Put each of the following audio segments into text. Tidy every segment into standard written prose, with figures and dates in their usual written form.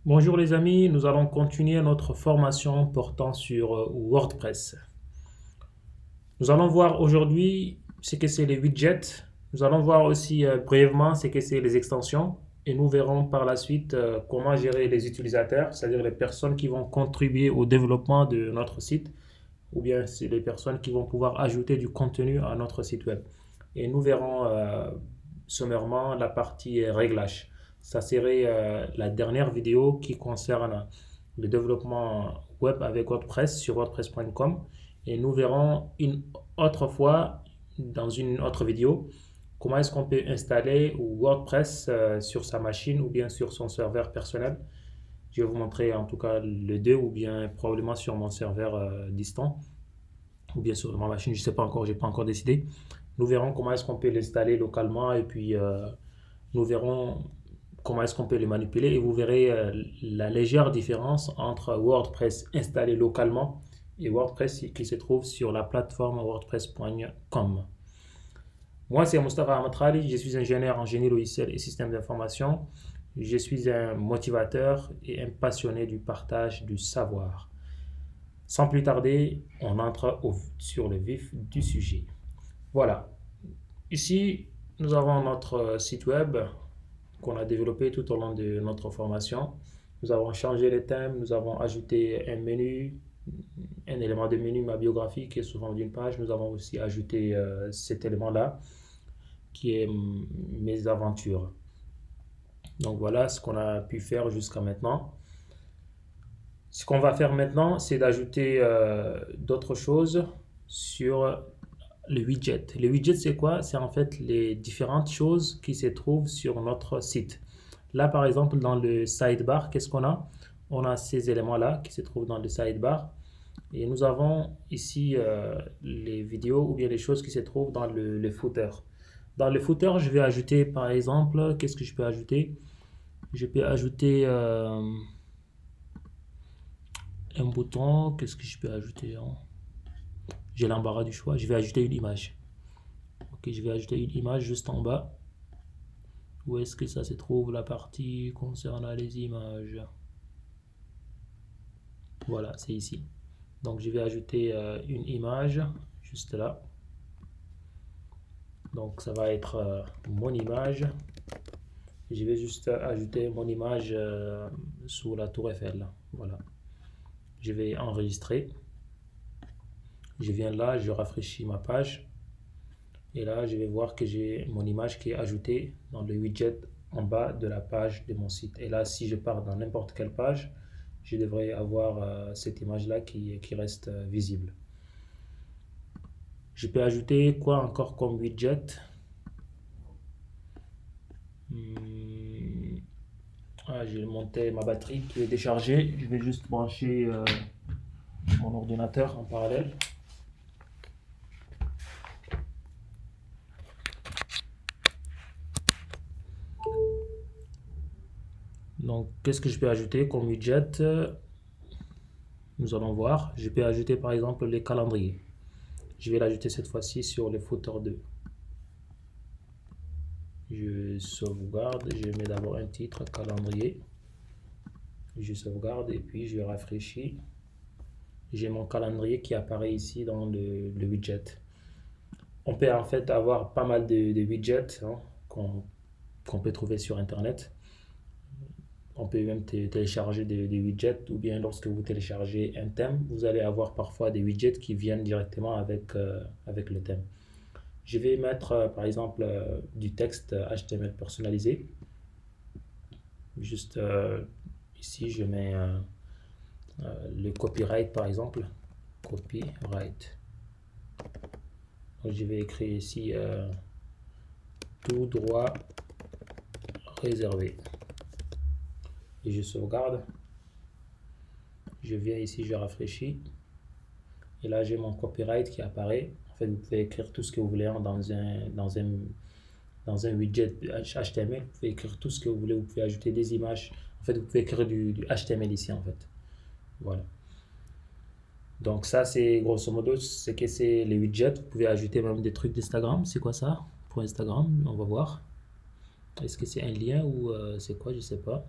Bonjour les amis, nous allons continuer notre formation portant sur WordPress. Nous allons voir aujourd'hui ce que c'est les widgets. Nous allons voir aussi brièvement ce que c'est les extensions. Et nous verrons par la suite comment gérer les utilisateurs, c'est-à-dire les personnes qui vont contribuer au développement de notre site, ou bien c'est les personnes qui vont pouvoir ajouter du contenu à notre site web. Et nous verrons sommairement la partie réglage. Ça serait la dernière vidéo qui concerne le développement web avec WordPress sur wordpress.com. Et nous verrons une autre fois, dans une autre vidéo, comment est-ce qu'on peut installer WordPress sur sa machine ou bien sur son serveur personnel. Je vais vous montrer en tout cas les deux ou bien probablement sur mon serveur distant ou bien sur ma machine, je ne sais pas encore, je n'ai pas encore décidé. Nous verrons comment est-ce qu'on peut l'installer localement et puis nous verrons comment est-ce qu'on peut le manipuler et vous verrez la légère différence entre WordPress installé localement et WordPress qui se trouve sur la plateforme wordpress.com. Moi, c'est Mustafa Amatrali, je suis ingénieur en génie logiciel et système d'information. Je suis un motivateur et un passionné du partage du savoir. Sans plus tarder, on entre sur le vif du sujet. Voilà. Ici, nous avons notre site web qu'on a développé tout au long de notre formation. Nous avons changé les thèmes, nous avons ajouté un menu, un élément de menu, ma biographie qui est souvent d'une page. Nous avons aussi ajouté cet élément-là qui est mes aventures. Donc voilà ce qu'on a pu faire jusqu'à maintenant. Ce qu'on va faire maintenant, c'est d'ajouter d'autres choses sur le widget. Le widget, c'est quoi? C'est en fait les différentes choses qui se trouvent sur notre site. Là, par exemple, dans le sidebar, qu'est-ce qu'on a? On a ces éléments-là qui se trouvent dans le sidebar. Et nous avons ici les vidéos ou bien les choses qui se trouvent dans le footer. Dans le footer, je vais ajouter, par exemple, qu'est-ce que je peux ajouter? Je peux ajouter un bouton. Qu'est-ce que je peux ajouter, hein? J'ai l'embarras du choix. Je vais ajouter une image. Ok, je vais ajouter une image juste en bas. Où est-ce que ça se trouve la partie concernant les images? Voilà, c'est ici. Donc je vais ajouter une image juste là. Donc ça va être mon image. Je vais juste ajouter mon image sous la tour Eiffel. Voilà. Je vais enregistrer. Je viens là, je rafraîchis ma page. Et là, je vais voir que j'ai mon image qui est ajoutée dans le widget en bas de la page de mon site. Et là, si je pars dans n'importe quelle page, je devrais avoir cette image-là qui reste visible. Je peux ajouter quoi encore comme widget? J'ai monté ma batterie qui est déchargée. Je vais juste brancher mon ordinateur en parallèle. Donc, qu'est-ce que je peux ajouter comme widget? Nous allons voir. Je peux ajouter par exemple les calendriers. Je vais l'ajouter cette fois-ci sur le footer 2. Je sauvegarde. Je mets d'abord un titre, calendrier. Je sauvegarde et puis je rafraîchis. J'ai mon calendrier qui apparaît ici dans le widget. On peut en fait avoir pas mal de widgets hein, qu'on peut trouver sur Internet. On peut même télécharger des widgets ou bien lorsque vous téléchargez un thème, vous allez avoir parfois des widgets qui viennent directement avec le thème. Je vais mettre par exemple du texte HTML personnalisé. Juste ici, je mets le copyright par exemple. Copyright. Donc, je vais écrire ici tout droit réservé. Et je sauvegarde. Je viens ici, je rafraîchis. Et là, j'ai mon copyright qui apparaît. En fait, vous pouvez écrire tout ce que vous voulez hein, dans un widget HTML. Vous pouvez écrire tout ce que vous voulez. Vous pouvez ajouter des images. En fait, vous pouvez écrire du HTML ici, en fait. Voilà. Donc ça, c'est grosso modo ce que c'est les widgets. Vous pouvez ajouter même des trucs d'Instagram. C'est quoi ça? Pour Instagram, on va voir. Est-ce que c'est un lien ou c'est quoi? Je sais pas.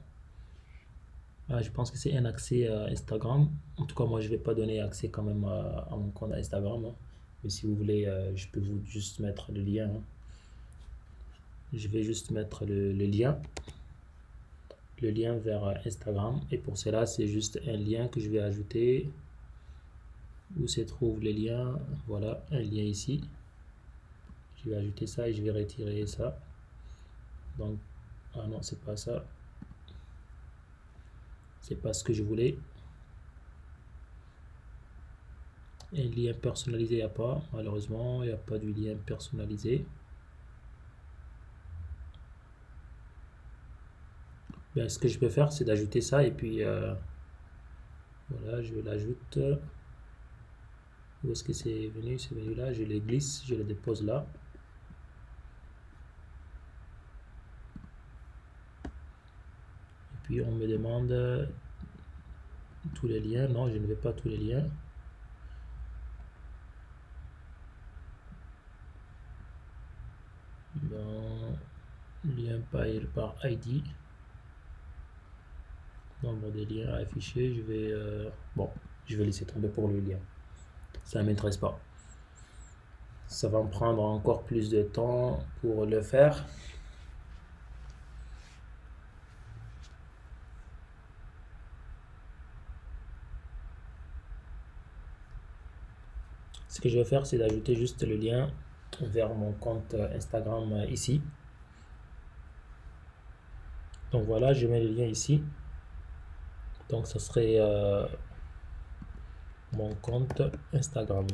Je pense que c'est un accès à Instagram. En tout cas, moi, je vais pas donner accès quand même à mon compte Instagram, hein. Mais si vous voulez, je peux vous juste mettre le lien, hein. Je vais juste mettre le lien vers Instagram. Et pour cela, c'est juste un lien que je vais ajouter. Où se trouve les liens? Voilà, un lien ici. Je vais ajouter ça et je vais retirer ça. Donc, ah non, c'est pas ça. C'est pas ce que je voulais. Un lien personnalisé, il n'y a pas. Malheureusement, il n'y a pas de lien personnalisé. Ben, ce que je peux faire, c'est d'ajouter ça et puis voilà, je l'ajoute. Où est-ce que c'est venu? C'est venu là, je le glisse, je le dépose là. Et puis on me demande tous les liens. Non, je ne veux pas tous les liens. Bon, lien par ID. Nombre de liens à afficher. Je vais bon, je vais laisser tomber pour le lien. Ça ne m'intéresse pas. Ça va me prendre encore plus de temps pour le faire. Ce que je vais faire, c'est d'ajouter juste le lien vers mon compte Instagram ici. Donc voilà, je mets le lien ici. Donc ça serait mon compte Instagram.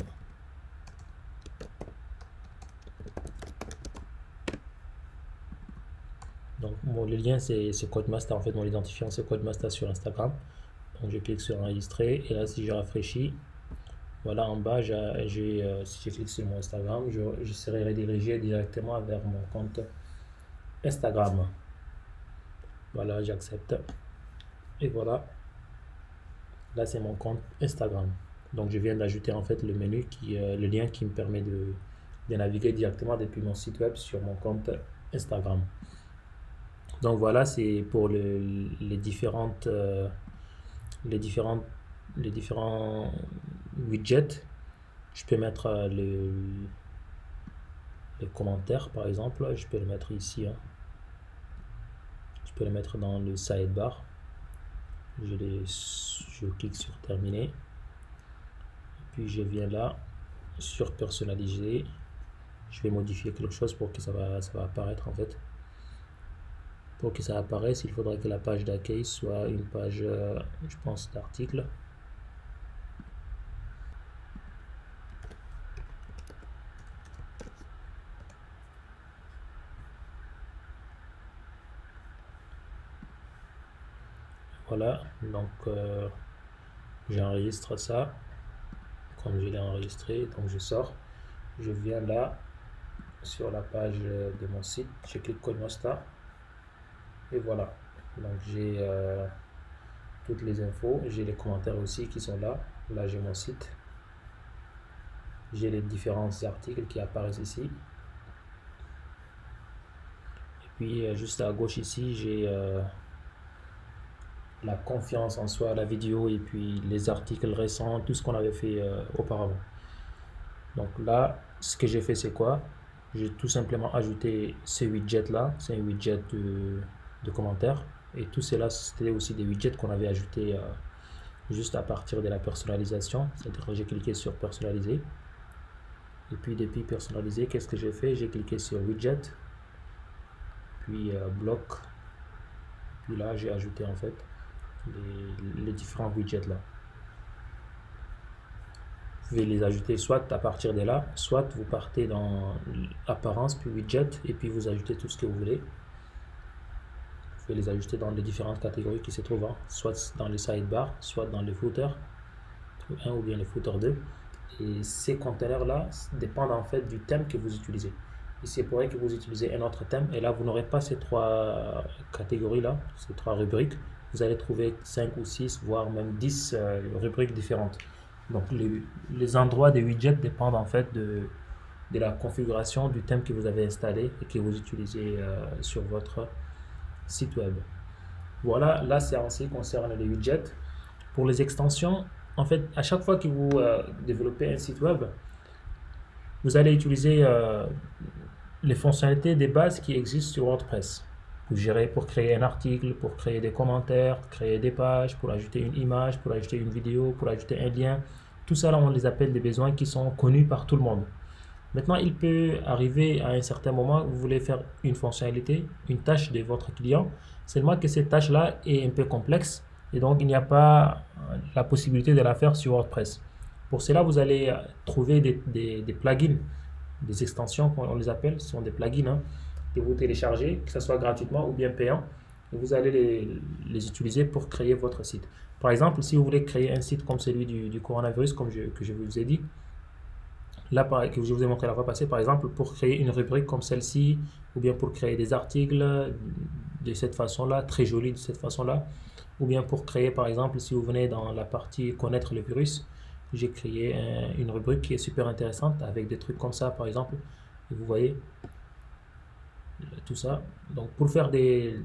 Donc le lien c'est Codemaster, en fait mon identifiant c'est Codemaster sur Instagram. Donc je clique sur enregistrer et là si je rafraîchis, voilà en bas si je clique sur mon Instagram, je serai redirigé directement vers mon compte Instagram. Voilà, j'accepte. Et voilà, là c'est mon compte Instagram. Donc je viens d'ajouter en fait le menu le lien qui me permet de naviguer directement depuis mon site web sur mon compte Instagram. Donc voilà, c'est pour les différents widgets. Je peux mettre les commentaires par exemple, je peux le mettre ici, hein. Je peux le mettre dans le sidebar. Je clique sur terminer. Et puis je viens là sur personnaliser. Je vais modifier quelque chose pour que ça va apparaître en fait. Pour que ça apparaisse, il faudrait que la page d'accueil soit une page, je pense, d'article. Voilà, donc j'enregistre ça comme je l'ai enregistré. Donc je sors, je viens là sur la page de mon site, je clique Codemaster et voilà. Donc j'ai toutes les infos, j'ai les commentaires aussi qui sont là. Là j'ai mon site, j'ai les différents articles qui apparaissent ici. Et puis juste à gauche ici, j'ai la confiance en soi, la vidéo et puis les articles récents, tout ce qu'on avait fait auparavant. Donc là, ce que j'ai fait, c'est quoi? J'ai tout simplement ajouté ce widget là, c'est un widget de commentaires. Et tout cela, c'était aussi des widgets qu'on avait ajoutés juste à partir de la personnalisation. C'est-à-dire que j'ai cliqué sur personnaliser. Et puis depuis personnaliser, qu'est-ce que j'ai fait? J'ai cliqué sur widget, puis bloc. Puis là, j'ai ajouté en fait les différents widgets là. Vous pouvez les ajouter soit à partir de là, soit vous partez dans apparence puis widget et puis vous ajoutez tout ce que vous voulez. Vous pouvez les ajouter dans les différentes catégories qui se trouvent, hein, soit dans le sidebar, soit dans le footer 1 ou bien le footer 2. Et ces conteneurs là dépendent en fait du thème que vous utilisez. Il se pourrait que vous utilisez un autre thème et là vous n'aurez pas ces trois catégories là, ces trois rubriques. Vous allez trouver 5 ou 6 voire même 10 rubriques différentes. Donc les endroits des widgets dépendent en fait de la configuration du thème que vous avez installé et que vous utilisez sur votre site web. Voilà, là c'est en ce qui concerne les widgets. Pour les extensions, en fait, à chaque fois que vous développez un site web, vous allez utiliser les fonctionnalités des bases qui existent sur WordPress. Pour gérer, pour créer un article, pour créer des commentaires, créer des pages, pour ajouter une image, pour ajouter une vidéo, pour ajouter un lien. Tout ça, là, on les appelle des besoins qui sont connus par tout le monde. Maintenant, il peut arriver à un certain moment où vous voulez faire une fonctionnalité, une tâche de votre client, seulement que cette tâche-là est un peu complexe et donc il n'y a pas la possibilité de la faire sur WordPress. Pour cela, vous allez trouver des plugins, des extensions, on les appelle, ce sont des plugins hein, que vous téléchargez, que ce soit gratuitement ou bien payant, et vous allez les utiliser pour créer votre site. Par exemple, si vous voulez créer un site comme celui du coronavirus, que je vous ai dit, là, que je vous ai montré la fois passée, par exemple, pour créer une rubrique comme celle-ci, ou bien pour créer des articles de cette façon-là, très jolis de cette façon-là, ou bien pour créer, par exemple, si vous venez dans la partie connaître le virus, j'ai créé une rubrique qui est super intéressante avec des trucs comme ça, par exemple, et vous voyez tout ça. Donc, pour faire des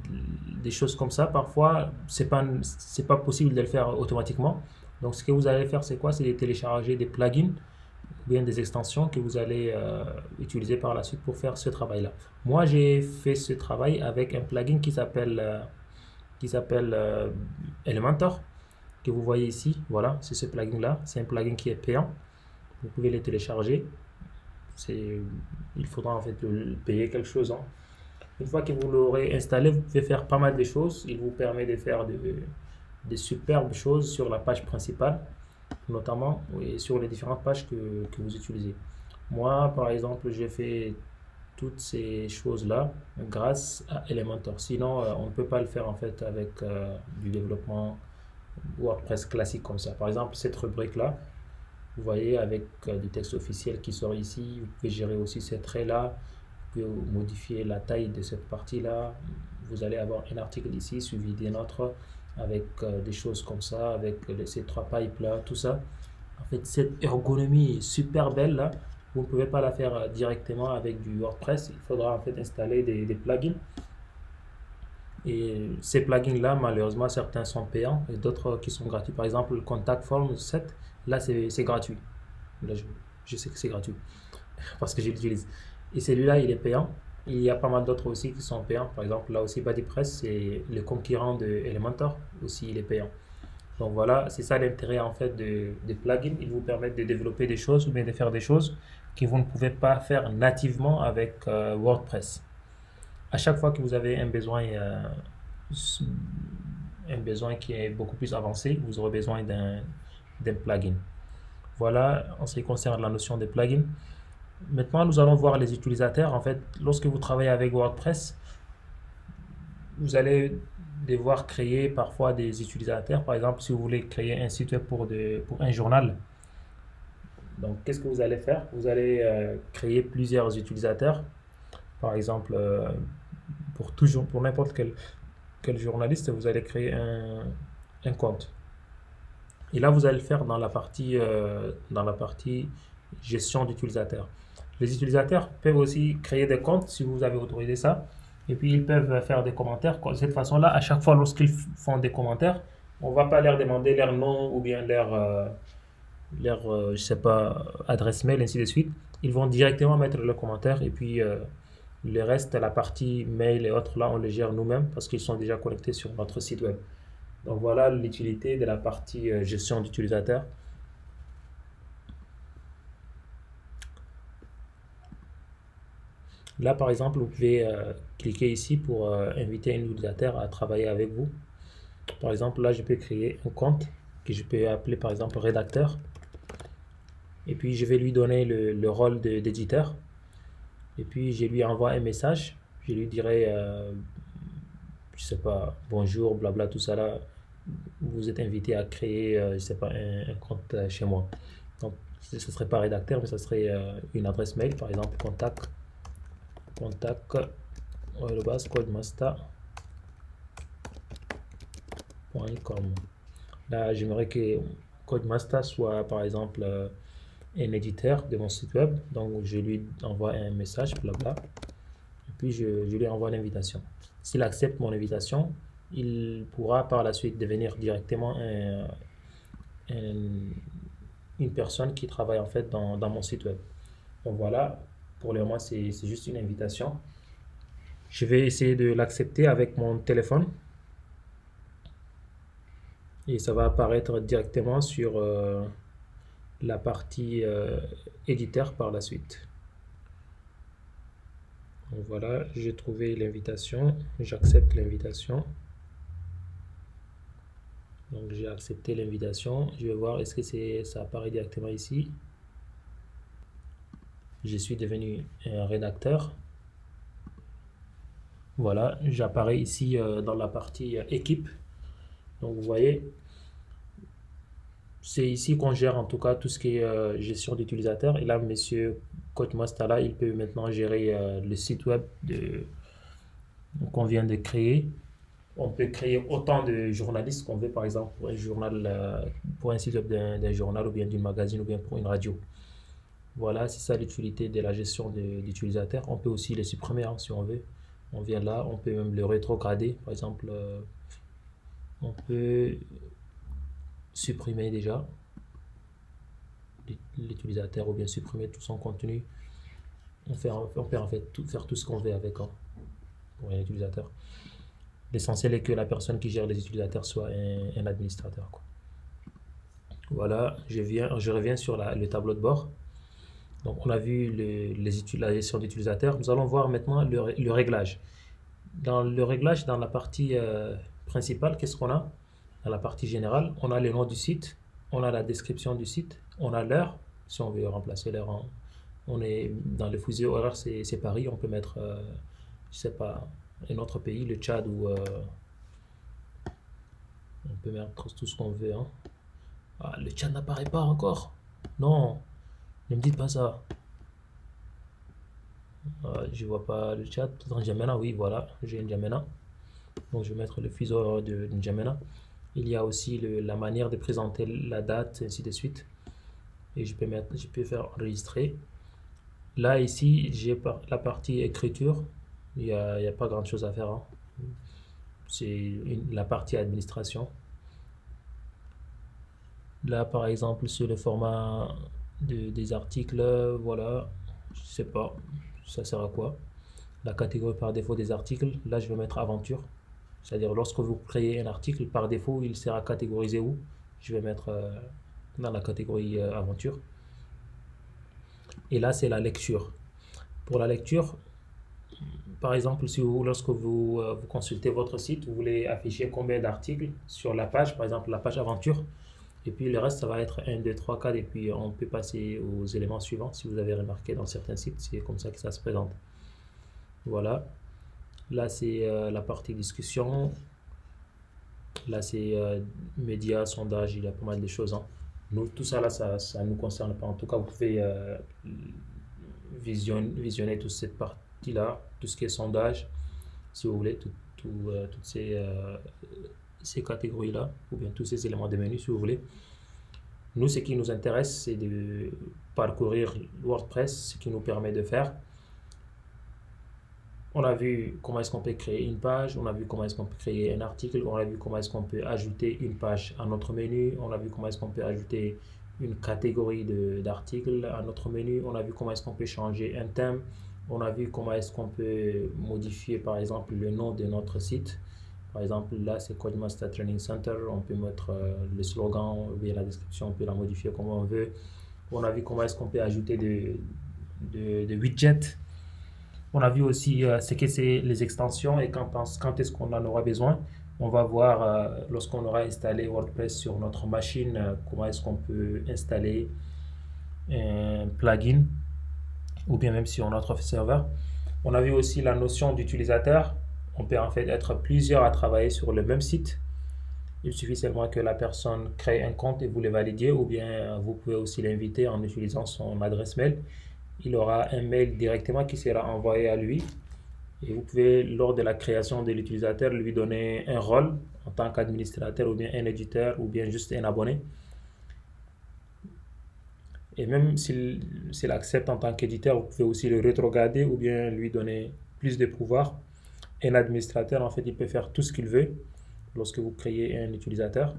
choses comme ça, parfois, c'est pas possible de le faire automatiquement. Donc, ce que vous allez faire, c'est quoi? C'est de télécharger des plugins ou bien des extensions que vous allez utiliser par la suite pour faire ce travail-là. Moi, j'ai fait ce travail avec un plugin qui s'appelle Elementor, que vous voyez ici. Voilà, c'est ce plugin-là. C'est un plugin qui est payant. Vous pouvez le télécharger. Il faudra en fait payer quelque chose. Hein. Une fois que vous l'aurez installé, vous pouvez faire pas mal de choses. Il vous permet de faire des superbes choses sur la page principale, notamment et sur les différentes pages que vous utilisez. Moi, par exemple, j'ai fait toutes ces choses-là grâce à Elementor. Sinon, on ne peut pas le faire en fait avec du développement WordPress classique comme ça. Par exemple, cette rubrique-là, vous voyez, avec du texte officiel qui sort ici, vous pouvez gérer aussi ces traits-là, vous pouvez modifier la taille de cette partie-là. Vous allez avoir un article ici suivi d'un autre avec des choses comme ça, avec ces trois pipes-là, tout ça. En fait, cette ergonomie est super belle là. Vous ne pouvez pas la faire directement avec du WordPress. Il faudra en fait installer des plugins. Et ces plugins-là, malheureusement, certains sont payants et d'autres qui sont gratuits. Par exemple, le Contact Form 7, là, c'est gratuit. Là, je sais que c'est gratuit parce que je l'utilise. Et celui-là, il est payant. Il y a pas mal d'autres aussi qui sont payants. Par exemple, là aussi, BuddyPress, c'est le concurrent de Elementor. Aussi, il est payant. Donc voilà, c'est ça l'intérêt en fait des plugins. Ils vous permettent de développer des choses ou bien de faire des choses que vous ne pouvez pas faire nativement avec WordPress. À chaque fois que vous avez un besoin qui est beaucoup plus avancé, vous aurez besoin d'un plugin. Voilà en ce qui concerne la notion des plugins. Maintenant, nous allons voir les utilisateurs. En fait, lorsque vous travaillez avec WordPress, vous allez devoir créer parfois des utilisateurs. Par exemple, si vous voulez créer un site web pour un journal, donc qu'est-ce que vous allez faire? Vous allez créer plusieurs utilisateurs. Par exemple, pour n'importe quel journaliste, vous allez créer un compte. Et là, vous allez le faire dans la partie gestion d'utilisateurs. Les utilisateurs peuvent aussi créer des comptes si vous avez autorisé ça. Et puis, ils peuvent faire des commentaires. De cette façon-là, à chaque fois, lorsqu'ils font des commentaires, on ne va pas leur demander leur nom ou bien je sais pas, adresse mail, ainsi de suite. Ils vont directement mettre le commentaire et puis le reste, la partie mail et autres, là, on les gère nous-mêmes parce qu'ils sont déjà connectés sur notre site web. Donc voilà l'utilité de la partie gestion d'utilisateurs. Là, par exemple, vous pouvez cliquer ici pour inviter un utilisateur à travailler avec vous. Par exemple, là, je peux créer un compte que je peux appeler par exemple rédacteur. Et puis, je vais lui donner le rôle d'éditeur. Et puis, je lui envoie un message. Je lui dirai, je sais pas, bonjour, blabla, tout ça là. Vous êtes invité à créer, je sais pas, un compte chez moi. Donc, ce ne serait pas rédacteur, mais ce serait une adresse mail, par exemple, contact codemaster.com. Là, j'aimerais que Codemaster soit, par exemple, un éditeur de mon site web. Donc, je lui envoie un message, blabla. Et puis, je lui envoie l'invitation. S'il accepte mon invitation, il pourra par la suite devenir directement un- une personne qui travaille en fait dans mon site web. Donc voilà, pour le moment, c'est juste une invitation. Je vais essayer de l'accepter avec mon téléphone et ça va apparaître directement sur la partie éditeur par la suite. Donc voilà, j'ai trouvé l'invitation, j'accepte l'invitation. Donc j'ai accepté l'invitation. Je vais voir est-ce que ça apparaît directement ici. Je suis devenu un rédacteur. Voilà, j'apparais ici dans la partie équipe. Donc vous voyez, c'est ici qu'on gère en tout cas tout ce qui est gestion d'utilisateurs. Et là, monsieur Coach Mastala, il peut maintenant gérer le site web qu'on vient de créer. On peut créer autant de journalistes qu'on veut, par exemple, pour un journal, pour un site web d'un journal ou bien d'une magazine ou bien pour une radio. Voilà, c'est ça l'utilité de la gestion d'utilisateurs. On peut aussi les supprimer hein, si on veut. On vient là, on peut même le rétrograder. Par exemple, on peut supprimer déjà l'utilisateur ou bien supprimer tout son contenu. On peut en fait faire tout ce qu'on veut avec pour un utilisateur. L'essentiel est que la personne qui gère les utilisateurs soit un administrateur, quoi. Voilà, je reviens sur le tableau de bord. Donc on a vu la gestion d'utilisateurs. Nous allons voir maintenant le réglage. Dans le réglage, dans la partie principale, qu'est-ce qu'on a? Dans la partie générale, on a le nom du site, on a la description du site, on a l'heure, si on veut remplacer l'heure on est dans le fuseau horaire, c'est Paris, on peut mettre, je sais pas, un autre pays, le Tchad ou on peut mettre tout ce qu'on veut, hein. Ah, le Tchad n'apparaît pas encore. Non, ne me dites pas ça. Je vois pas le Tchad. Peut-être N'Djamena, oui, voilà, j'ai N'Djamena. Donc je vais mettre le fuseau horaire de N'Djamena. Il y a aussi la manière de présenter la date, ainsi de suite. Et je peux faire enregistrer. Là, ici, j'ai la partie écriture. Il n'y a pas grand chose à faire, hein. C'est la partie administration. Là, par exemple, sur le format des articles, voilà, je sais pas, ça sert à quoi. La catégorie par défaut des articles, là, je vais mettre aventure. C'est-à-dire, lorsque vous créez un article, par défaut, il sera catégorisé où? Je vais mettre dans la catégorie aventure. Et là, c'est la lecture. Pour la lecture, par exemple, lorsque vous consultez votre site, vous voulez afficher combien d'articles sur la page, par exemple la page aventure, et puis le reste, ça va être 1, 2, 3, 4, et puis on peut passer aux éléments suivants. Si vous avez remarqué dans certains sites, c'est comme ça que ça se présente. Voilà. Là, c'est la partie discussion. Là, c'est médias, sondages, il y a pas mal de choses, hein. Nous, tout ça, là, ça ne nous concerne pas. En tout cas, vous pouvez visionner toute cette partie-là, tout ce qui est sondage, si vous voulez, toutes ces catégories-là, ou bien tous ces éléments de menu, si vous voulez. Nous, ce qui nous intéresse, c'est de parcourir WordPress, ce qui nous permet de faire. On a vu comment est-ce qu'on peut créer une page, on a vu comment est-ce qu'on peut créer un article, on a vu comment est-ce qu'on peut ajouter une page à notre menu, on a vu comment est-ce qu'on peut ajouter une catégorie d'articles à notre menu, on a vu comment est-ce qu'on peut changer un thème, on a vu comment est-ce qu'on peut modifier par exemple le nom de notre site. Par exemple, là c'est Codemaster Training Center, on peut mettre le slogan ou bien la description, on peut la modifier comme on veut. On a vu comment est-ce qu'on peut ajouter des widgets. On a vu aussi ce que c'est les extensions et quand est-ce qu'on en aura besoin. On va voir lorsqu'on aura installé WordPress sur notre machine, comment est-ce qu'on peut installer un plugin ou bien même sur notre serveur. On a vu aussi la notion d'utilisateur. On peut en fait être plusieurs à travailler sur le même site. Il suffit seulement que la personne crée un compte et vous le validiez, ou bien vous pouvez aussi l'inviter en utilisant son adresse mail. Il aura un mail directement qui sera envoyé à lui. Et vous pouvez, lors de la création de l'utilisateur, lui donner un rôle en tant qu'administrateur ou bien un éditeur ou bien juste un abonné. Et même s'il accepte en tant qu'éditeur, vous pouvez aussi le rétrograder ou bien lui donner plus de pouvoir. Un administrateur, en fait, il peut faire tout ce qu'il veut. lorsque vous créez un utilisateur.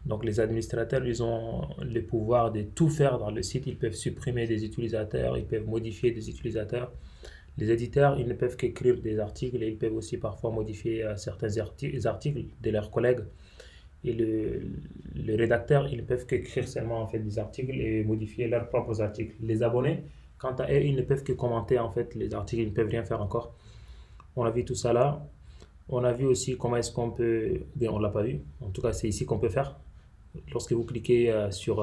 Donc les administrateurs, ils ont le pouvoir de tout faire dans le site. Ils peuvent supprimer des utilisateurs, ils peuvent modifier des utilisateurs. Les éditeurs, ils ne peuvent qu'écrire des articles et ils peuvent aussi parfois modifier certains articles de leurs collègues. Et le rédacteur, ils ne peuvent qu'écrire seulement en fait des articles et modifier leurs propres articles. Les abonnés, quant à eux, ils ne peuvent que commenter en fait les articles, ils ne peuvent rien faire encore. On a vu tout ça là. On a vu aussi comment est-ce qu'on peut, bien on l'a pas vu, en tout cas c'est ici qu'on peut faire. Lorsque vous cliquez sur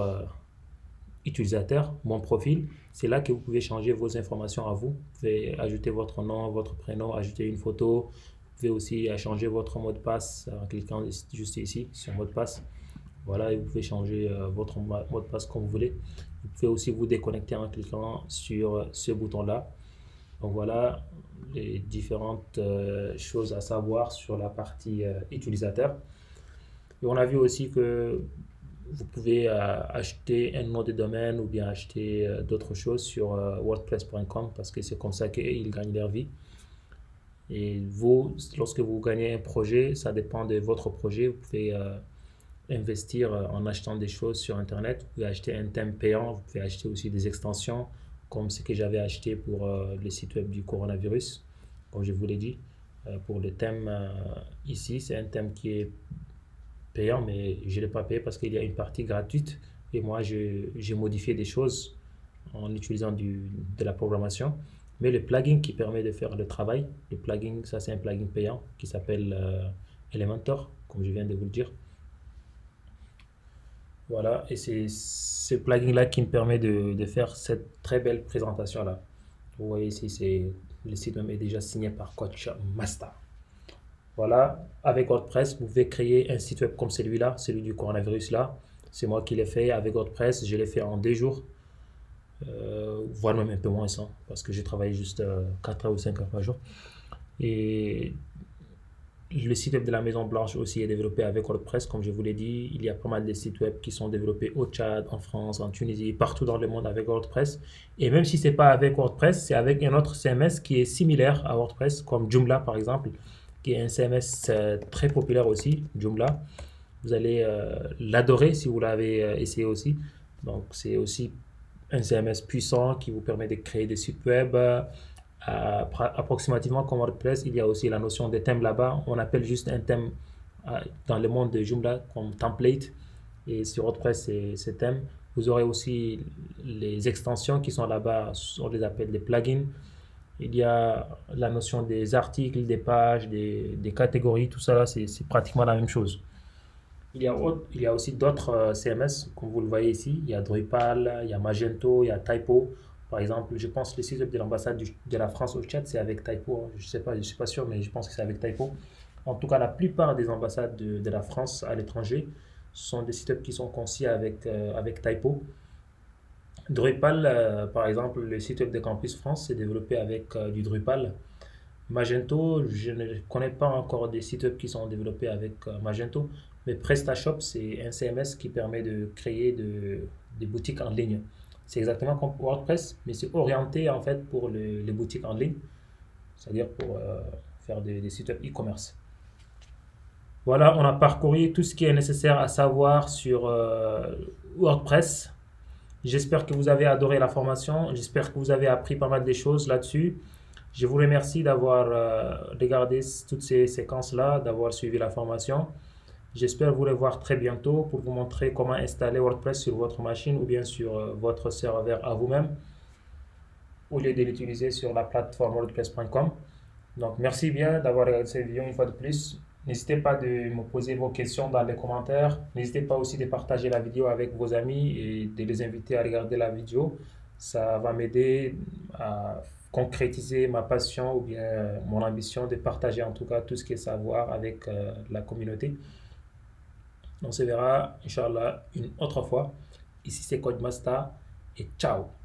utilisateur, mon profil, c'est là que vous pouvez changer vos informations à vous. Vous pouvez ajouter votre nom, votre prénom, ajouter une photo. Vous pouvez aussi changer votre mot de passe en cliquant juste ici sur mot de passe. Voilà, et vous pouvez changer votre mot de passe comme vous voulez. Vous pouvez aussi vous déconnecter en cliquant sur ce bouton-là. Donc voilà les différentes choses à savoir sur la partie utilisateur. Et on a vu aussi que vous pouvez acheter un nom de domaine ou bien acheter d'autres choses sur wordpress.com parce que c'est comme ça qu'ils gagnent leur vie. Et vous, lorsque vous gagnez un projet, ça dépend de votre projet. Vous pouvez investir en achetant des choses sur Internet. Vous pouvez acheter un thème payant. Vous pouvez acheter aussi des extensions comme ce que j'avais acheté pour le site web du coronavirus. Comme je vous l'ai dit, pour le thème ici, c'est un thème qui est payant, mais je ne l'ai pas payé parce qu'il y a une partie gratuite. Et moi, j'ai modifié des choses en utilisant de la programmation. Mais le plugin qui permet de faire le travail, le plugin, ça c'est un plugin payant qui s'appelle Elementor, comme je viens de vous le dire. Voilà, et c'est ce plugin-là qui me permet de faire cette très belle présentation-là. Vous voyez ici, le site web est déjà signé par Coach Master. Voilà, avec WordPress, vous pouvez créer un site web comme celui-là, celui du coronavirus là. C'est moi qui l'ai fait avec WordPress, je l'ai fait en 2 jours, voire même un peu moins, hein, parce que j'ai travaillé juste 4 heures ou 5 heures par jour. Et le site web de la Maison Blanche aussi est développé avec WordPress, comme je vous l'ai dit. Il y a pas mal de sites web qui sont développés au Tchad, en France, en Tunisie, partout dans le monde avec WordPress. Et même si ce n'est pas avec WordPress, c'est avec un autre CMS qui est similaire à WordPress, comme Joomla par exemple, qui est un CMS très populaire aussi, Joomla. Vous allez l'adorer si vous l'avez essayé aussi. Donc c'est aussi un CMS puissant qui vous permet de créer des sites web. Approximativement comme WordPress, il y a aussi la notion des thèmes là-bas. On appelle juste un thème dans le monde de Joomla comme template. Et sur WordPress, c'est thème. Vous aurez aussi les extensions qui sont là-bas, on les appelle des plugins. Il y a la notion des articles, des pages, des catégories, tout ça là, c'est pratiquement la même chose. Il y a aussi d'autres CMS, comme vous le voyez ici. Il y a Drupal, il y a Magento, il y a Typo. Par exemple, je pense que le site web de l'ambassade de la France au Tchad, c'est avec Typo. Je ne suis pas sûr, mais je pense que c'est avec Typo. En tout cas, la plupart des ambassades de la France à l'étranger sont des sites web qui sont conçus avec Typo. Drupal, par exemple, le site web de Campus France, c'est développé avec du Drupal. Magento, je ne connais pas encore des sites web qui sont développés avec Magento, mais PrestaShop, c'est un CMS qui permet de créer des boutiques en ligne. C'est exactement comme WordPress, mais c'est orienté en fait pour les boutiques en ligne, c'est-à-dire pour faire des sites web e-commerce. Voilà, on a parcouru tout ce qui est nécessaire à savoir sur WordPress. J'espère que vous avez adoré la formation, j'espère que vous avez appris pas mal de choses là-dessus. Je vous remercie d'avoir regardé toutes ces séquences-là, d'avoir suivi la formation. J'espère vous revoir très bientôt pour vous montrer comment installer WordPress sur votre machine ou bien sur votre serveur à vous-même au lieu de l'utiliser sur la plateforme wordpress.com. Donc merci bien d'avoir regardé cette vidéo une fois de plus. N'hésitez pas de me poser vos questions dans les commentaires. N'hésitez pas aussi de partager la vidéo avec vos amis et de les inviter à regarder la vidéo. Ça va m'aider à concrétiser ma passion ou bien mon ambition de partager en tout cas tout ce qui est savoir avec la communauté. On se verra, Inch'Allah, une autre fois. Ici, c'est Code Master et ciao!